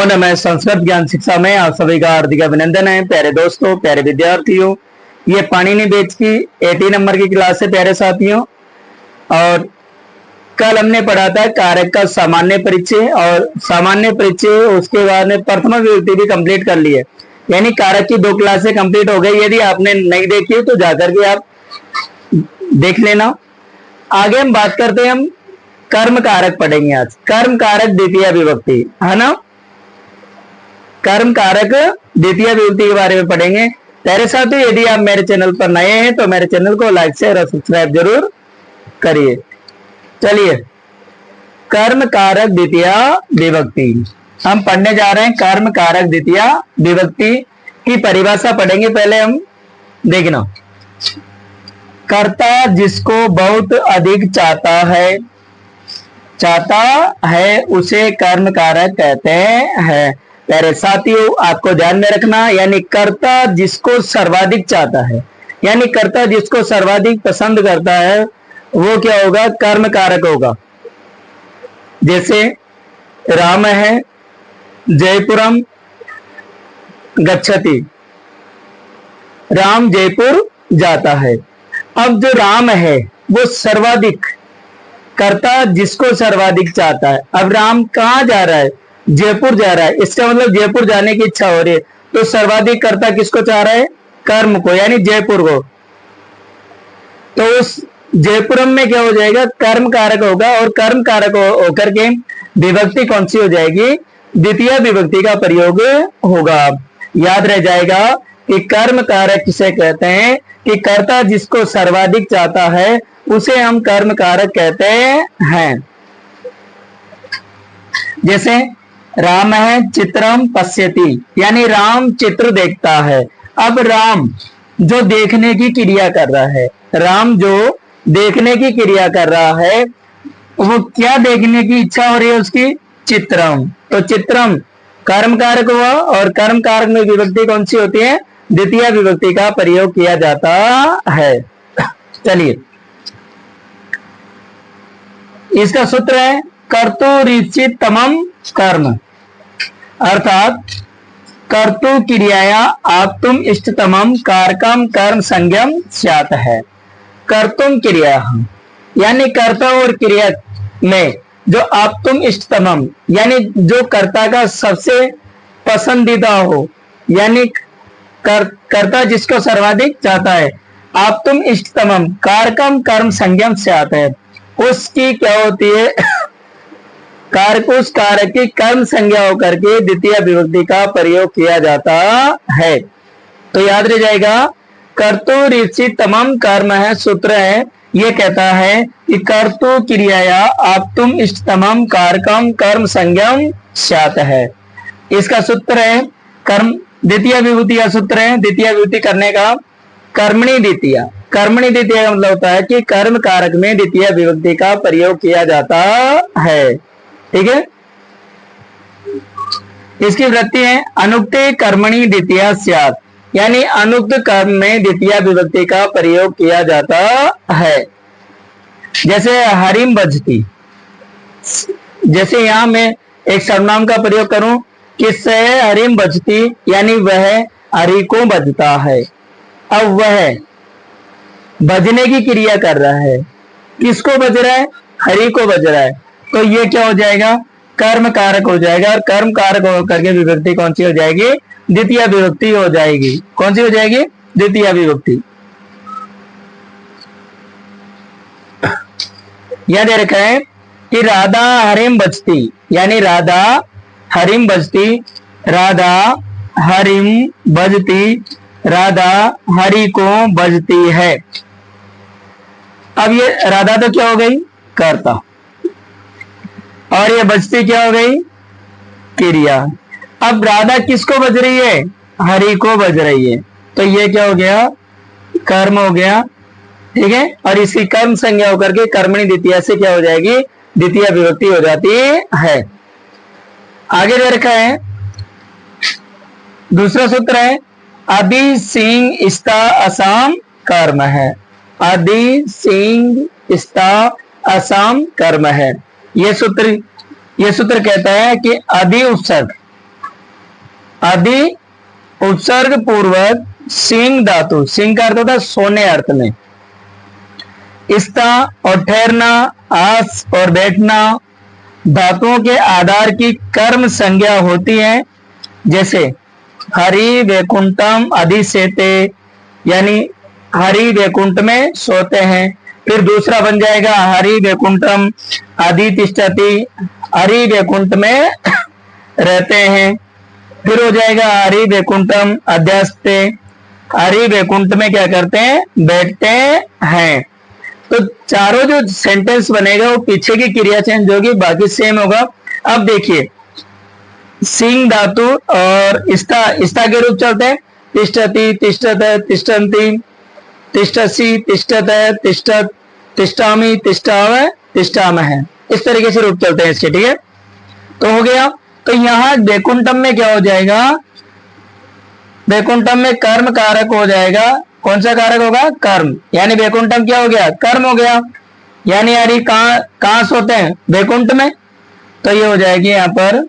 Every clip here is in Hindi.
नमो नमः। संस्कृत ज्ञान शिक्षा में आप सभी का हार्दिक अभिनंदन है। प्यारे दोस्तों, प्यारे विद्यार्थियों, ये पाणिनि बेच की 80 नंबर की क्लास है प्यारे साथियों। और कल हमने पढ़ा था कारक का सामान्य परिचय, और सामान्य परिचय उसके बाद में प्रथम विभक्ति भी कंप्लीट कर ली है, यानी कारक की 2 क्लासें कंप्लीट हो गई। यदि आपने नहीं देखी तो जाकर के आप देख लेना। आगे हम बात करते हैं, हम कर्म कारक पढ़ेंगे आज। कर्म कारक द्वितीय विभक्ति है ना, कर्म कारक द्वितीय विभक्ति के बारे में पढ़ेंगे। तेरे साथ यदि आप मेरे चैनल पर नए हैं तो मेरे चैनल को लाइक शेयर और सब्सक्राइब जरूर करिए। चलिए, कर्म कारक द्वितीय विभक्ति हम पढ़ने जा रहे हैं। कर्म कारक द्वितीय विभक्ति की परिभाषा पढ़ेंगे। पहले हम देखना, कर्ता जिसको बहुत अधिक चाहता है उसे कर्म कारक कहते हैं। प्यारे साथियों, आपको ध्यान में रखना, यानी कर्ता जिसको सर्वाधिक चाहता है, यानी कर्ता जिसको सर्वाधिक पसंद करता है वो क्या होगा, कर्म कारक होगा। जैसे राम है जयपुरम गच्छति, राम जयपुर जाता है। अब जो राम है वो सर्वाधिक, कर्ता जिसको सर्वाधिक चाहता है। अब राम कहां जा रहा है, जयपुर जा रहा है, इसका मतलब जयपुर जाने की इच्छा हो रही है, तो सर्वाधिक कर्ता किसको चाह रहा है, कर्म को, यानी जयपुर को। तो उस जयपुरम में क्या हो जाएगा, कर्म कारक होगा, और कर्म कारक होकर के विभक्ति कौन सी हो जाएगी, द्वितीय विभक्ति का प्रयोग होगा। याद रह जाएगा कि कर्म कारक किसे कहते हैं, कि कर्ता जिसको सर्वाधिक चाहता है उसे हम कर्म कारक कहते हैं। जैसे राम है चित्रम पश्यति, यानी राम चित्र देखता है। अब राम जो देखने की क्रिया कर रहा है, राम जो देखने की क्रिया कर रहा है, वो क्या देखने की इच्छा हो रही है उसकी, चित्रम। तो चित्रम कर्म कारक हुआ, और कर्म कारक में विभक्ति कौन सी होती है, द्वितीय विभक्ति का प्रयोग किया जाता है। चलिए, इसका सूत्र है कर्तुरिचितमम कर्म, अर्थात कर्तु क्रियाया आप्तुम इष्टतमम कारकम कर्म संज्ञम स्यात् है। कर्तुम क्रिया, यानी कर्ता और क्रिया में जो आप्तुम इष्टतमम, यानी जो कर्ता का सबसे पसंदीदा हो, यानी कर्ता जिसको सर्वाधिक चाहता है, आप्तुम इष्टतमम कारकम कर्म संज्ञम स्यात् है, उसकी क्या होती है कारक, उस कारक की कर्म संज्ञा होकर के द्वितीय विभक्ति का प्रयोग किया जाता है। तो याद रह जाएगा, कर्तुरिचितमम कर्म है, सूत्र है, ये कहता है कि कर्तु क्रियाया आप्तुम इष्टतमम कारकम कर्म संज्ञम स्यात् है। इसका सूत्र है कर्म द्वितीय विभूति का सूत्र है, द्वितीय विभूति करने का कर्मणि द्वितीय। कर्मणि द्वितीय का मतलब होता है कि कर्म कारक में द्वितीय विभक्ति का प्रयोग किया जाता है। ठीक है, इसकी वृत्ति है अनुक्ते कर्मणि द्वितीय स्यात्, यानी अनुक्त कर्म में द्वितीय विभक्ति का प्रयोग किया जाता है। जैसे हरिम बजती, जैसे यहां मैं एक सर्वनाम का प्रयोग करूं, किससे हरिम बजती, यानी वह हरि को बजता है। अब वह बजने की क्रिया कर रहा है, किसको बज रहा है, हरि को बज रहा है, तो ये क्या हो जाएगा, कर्म कारक हो जाएगा। और कर्म कारक होकर के विभक्ति कौन सी हो जाएगी, द्वितीय विभक्ति हो जाएगी। कौन सी हो जाएगी, द्वितीय विभक्ति। यह दे रखा है कि राधा हरिम बजती, यानी राधा हरिम बजती, राधा हरिम बजती, राधा हरि को बजती है। अब ये राधा तो क्या हो गई, कर्ता, और ये बजती क्या हो गई, क्रिया। अब राधा किसको बज रही है, हरि को बज रही है, तो ये क्या हो गया, कर्म हो गया। ठीक है, और इसकी कर्म संज्ञा होकर के कर्मणि द्वितीय से क्या हो जाएगी, द्वितीय विभक्ति हो जाती है। आगे दे रखा है दूसरा सूत्र है अदि सिंह इस्ता असम कर्म है। अदि सिंह इस्ता असम कर्म है। यह सूत्र कहता है कि अदि उपसर्ग, आदि उपसर्ग पूर्वक सिंह धातु, सिंह का अर्थ होता है सोने अर्थ में, स्था और ठहरना, आस और बैठना धातुओं के आधार की कर्म संज्ञा होती है। जैसे हरि वैकुंठम अधिसेते, यानी हरि वैकुंठ में सोते हैं। फिर दूसरा बन जाएगा हरि वैकुंठम अधितिष्ठति, हरि वैकुंठ में रहते हैं। फिर हो जाएगा हरि वैकुंठम अध्यास्ते, हरि वैकुंठ में क्या करते हैं, बैठते हैं। तो चारों जो सेंटेंस बनेगा वो पीछे की क्रिया चेंज होगी, बाकी सेम होगा। अब देखिए सिंह धातु और स्था के रूप चलते हैं, तिष्ठति, तिष्ठत, तिष्ठन्ति, तिष्ठसि, तिष्ठत, तिष्ठत, तिष्ठामि, तिष्ठाव, तिष्ठामः, इस तरीके से रूप चलते हैं इसके। ठीक है, तो हो गया। तो यहां वैकुंठम में क्या हो जाएगा, वैकुंठम में कर्म कारक हो जाएगा। कौन सा कारक होगा, कर्म, यानी वैकुंठम क्या हो गया, कर्म हो गया। यानी हरि कहां सोते हैं, वैकुंठ में, तो ये हो जाएगी यहां पर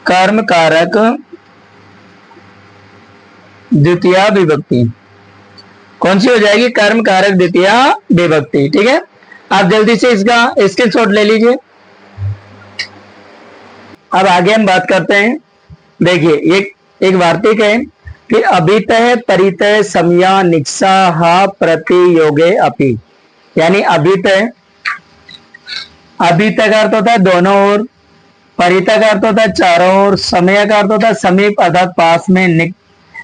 कर्म कारक द्वितीया विभक्ति। कौन सी हो जाएगी, कर्म कारक द्वितीया विभक्ति। ठीक है, आप जल्दी से इसका स्क्रीनशॉट ले लीजिए। अब आगे हम बात करते हैं। देखिए एक वार्तिक है कि अभितः परितः समया निक्सा हा प्रतियोगे अपि, यानी अभितः, अभितः का अर्थ होता है दोनों ओर, परितः का अर्थ होता है चारों ओर, समय का अर्थ होता है समीप अर्थात पास में,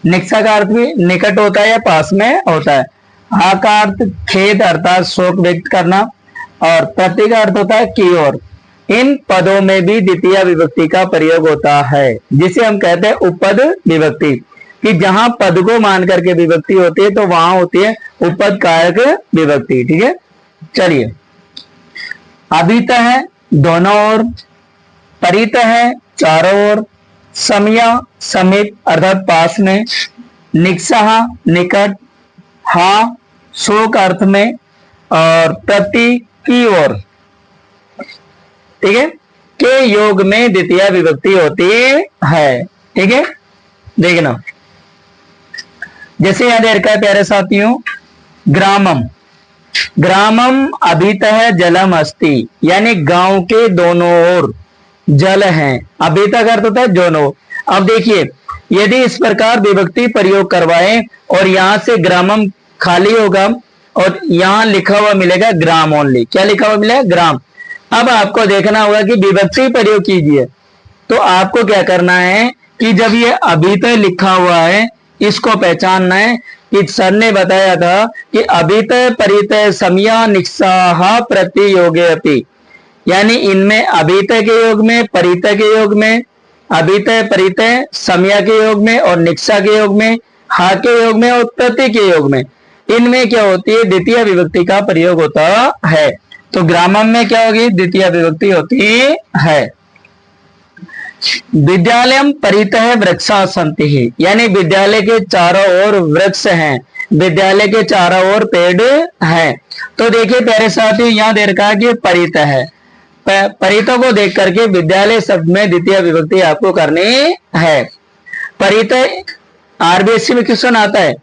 निक्सा का अर्थ भी निकट होता है या पास में होता है। हा का अर्थ खेद अर्थात शोक व्यक्त करना, और प्रति का अर्थ होता है की ओर। इन पदों में भी द्वितीय विभक्ति का प्रयोग होता है, जिसे हम कहते हैं उपपद विभक्ति, कि जहां पद को मान करके विभक्ति होती है तो वहां होती है उपपद कारक विभक्ति। ठीक है, चलिए अभितः है दोनों ओर, परितः है चारों ओर, समया समीप अर्थात पास में, निक्सहा निकट, हा शोक अर्थ में, और प्रति की ओर, ठीक है, के योग में द्वितीय विभक्ति होती है। ठीक है, देखना जैसे यहां दे रखा है प्यारे साथियों, ग्रामम, ग्रामम अभितः जलम अस्ति, यानी गांव के दोनों ओर जल है। अभितः का अर्थ होता है दोनों। अब देखिए यदि इस प्रकार विभक्ति प्रयोग करवाएं और यहां से ग्रामम खाली होगा और यहां लिखा हुआ मिलेगा ग्राम ओनली, क्या लिखा हुआ मिलेगा, ग्राम। अब आपको देखना होगा कि विभक्ति प्रयोग कीजिए, तो आपको क्या करना है कि जब ये अभितः लिखा हुआ है इसको पहचानना है कि सर ने बताया था कि अभितः परितः समया निक्साहा प्रतियोगे अपि, यानी इनमें अभितः के योग में, परितः के योग में, अभितः परितः समया के योग में और निक्सा के योग में, हा के योग में और प्रति के योग में, इनमें क्या होती है, द्वितीय विभक्ति का प्रयोग होता है। तो ग्रामम में क्या होगी, द्वितीय विभक्ति होती है। विद्यालयम परितः वृक्षा सन्ति, यानी विद्यालय के चारों ओर वृक्ष हैं, विद्यालय के चारों ओर पेड़ हैं। तो देखिए प्यारे साथियों यहाँ दे रखा है कि परितः है, परितः को देख करके विद्यालय शब्द में द्वितीय विभक्ति आपको करनी है। परितः आरबीएससी में क्वेश्चन आता है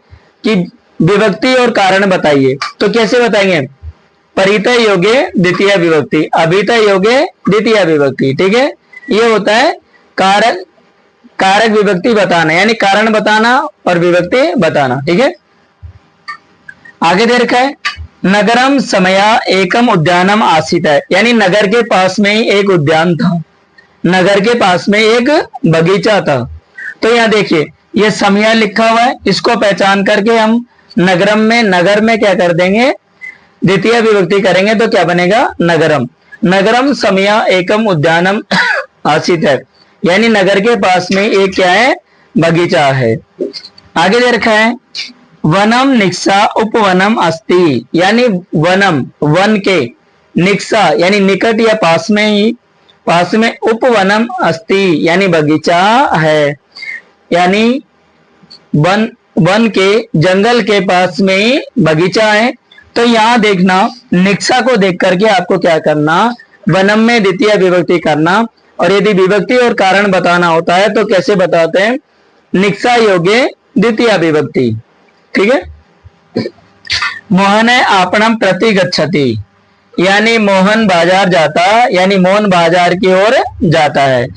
कि विभक्ति और कारण बताइए, तो कैसे बताएंगे, परितः योगे द्वितीय विभक्ति, अभितः योगे द्वितीय विभक्ति। ठीक है, ये होता है कारक, कारक विभक्ति बताना, यानी कारण बताना और विभक्ति बताना। ठीक है, आगे दे रखा है नगरम समया एकम उद्यानम आसीत है, यानी नगर के पास में ही एक उद्यान था, नगर के पास में एक बगीचा था। तो यहाँ देखिए ये समया लिखा हुआ है, इसको पहचान करके हम नगरम में, नगर में क्या कर देंगे, द्वितीय विभक्ति करेंगे तो क्या बनेगा, नगरम। नगरम समया एकम उद्यानम आसीत है, यानी नगर के पास में एक क्या है, बगीचा है। आगे दे रखा है वनम निक्सा उपवनम अस्ति, यानी वनम वन के, निक्सा यानी निकट या पास में ही, पास में, उपवनम अस्ति यानी बगीचा है, यानी वन, वन के जंगल के पास में ही बगीचा है। तो यहां देखना निक्सा को देख करके आपको क्या करना, वनम में द्वितीय विभक्ति करना और यदि विभक्ति और कारण बताना होता है तो कैसे बताते हैं, निक्सा योगे द्वितीय विभक्ति। ठीक है। मोहन आपणम प्रति गच्छति, यानी मोहन बाजार जाता, यानी मोहन बाजार की ओर जाता है।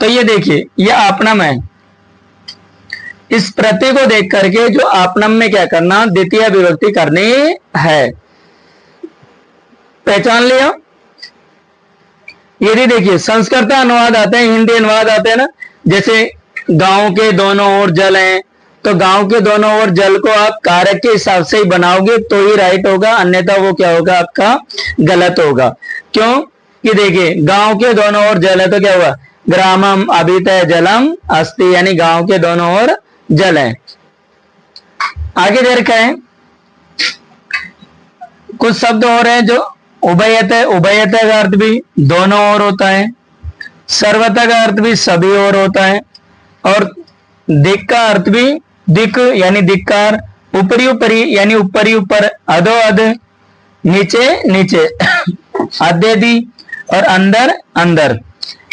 तो ये देखिए ये आपनम है, इस प्रति को देख करके जो आपनम में क्या करना, द्वितीय विभक्ति करनी है। पहचान लिया। यदि देखिए संस्कृत अनुवाद आते हैं, हिंदी अनुवाद आते हैं ना, जैसे गांव के दोनों ओर जल हैं, तो गांव के दोनों ओर जल को आप कारक के हिसाब से ही बनाओगे तो ही राइट होगा, अन्यथा वो क्या होगा, आपका गलत होगा। क्यों कि देखिए गांव के दोनों ओर जल है तो क्या हुआ, ग्रामम अभितः जलम अस्ति, यानी गांव के दोनों ओर जल है। आगे दे रखा है कुछ शब्द और हैं जो उभयत है, उभयत का अर्थ भी दोनों ओर होता है, सर्वथा का अर्थ भी सभी ओर होता है, और दिक का अर्थ भी दिक यानी दिक्कार, ऊपरी ऊपरी यानी ऊपरी ऊपर, अधो अध नीचे नीचे, अद्यदि और अंदर अंदर,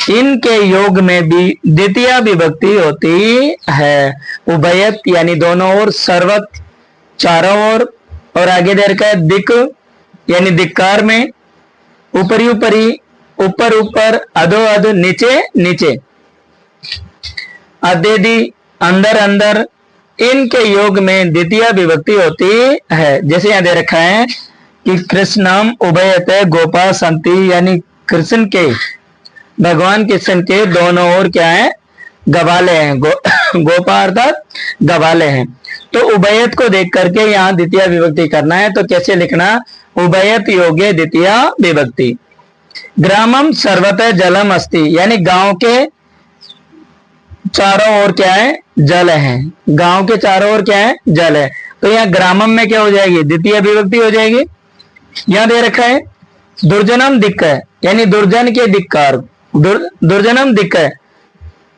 इनके योग में भी द्वितीय विभक्ति होती है। उभयत यानी दोनों ओर, सर्वत चारों ओर, और आगे दे रखा है दिक यानी दिक्कार में, ऊपरी ऊपरी, ऊपर ऊपर, अधो अध नीचे नीचे, अद्यदि अंदर अंदर, इनके योग में द्वितीय विभक्ति होती है। जैसे यहां दे रखा है कि कृष्णम उभयत गोपा संति, यानी कृष्ण के, भगवान कृष्ण के दोनों ओर क्या है, गवाले हैं, गोपा अर्थात गवाले हैं। तो उभयत को देख करके यहाँ द्वितीय विभक्ति करना है, तो कैसे लिखना, उभयत योगे द्वितीय विभक्ति। ग्रामम सर्वतः जलम अस्ति, यानी गांव के चारों ओर क्या है, जल है, गांव के चारों ओर क्या है, जल है। तो यहाँ ग्रामम में क्या हो जाएगी, द्वितीय विभक्ति हो जाएगी। यहाँ दे रखा है दुर्जनम दिक्क है, यानी दुर्जन के धिक्कार, दुर्जनम दिक्क है,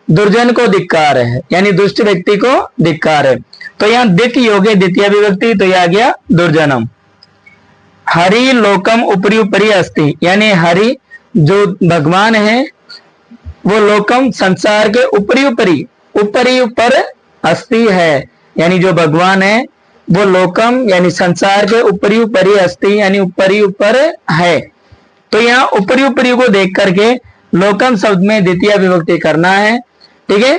दुर्जन को धिक्कार है, यानी दुष्ट व्यक्ति को धिक्कार है। तो यहाँ दिक योगे द्वितीय विभक्ति, तो यह आ गया दुर्जनम। हरि लोकम ऊपरी ऊपरी अस्ति, यानी हरि जो भगवान है वो लोकम संसार के ऊपरी ऊपरी, ऊपरी ऊपर अस्ति है, यानी जो भगवान है वो लोकम यानी संसार के ऊपरी ऊपरी अस्ति, यानी ऊपरी ऊपर है। तो यहाँ ऊपरी ऊपरी को देख करके लोकम शब्द में द्वितीय विभक्ति करना है। ठीक है।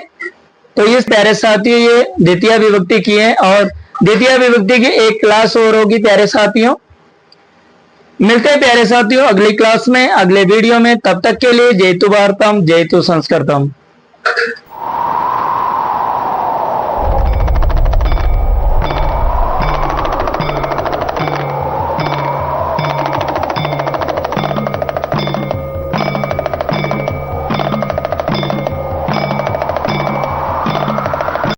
तो इस प्यारे साथियों ये द्वितीय विभक्ति की है, और द्वितीय विभक्ति की एक क्लास और होगी प्यारे साथियों। मिलते हैं प्यारे साथियों अगली क्लास में, अगले वीडियो में। तब तक के लिए जयतु भारतम जयतु संस्कृतम।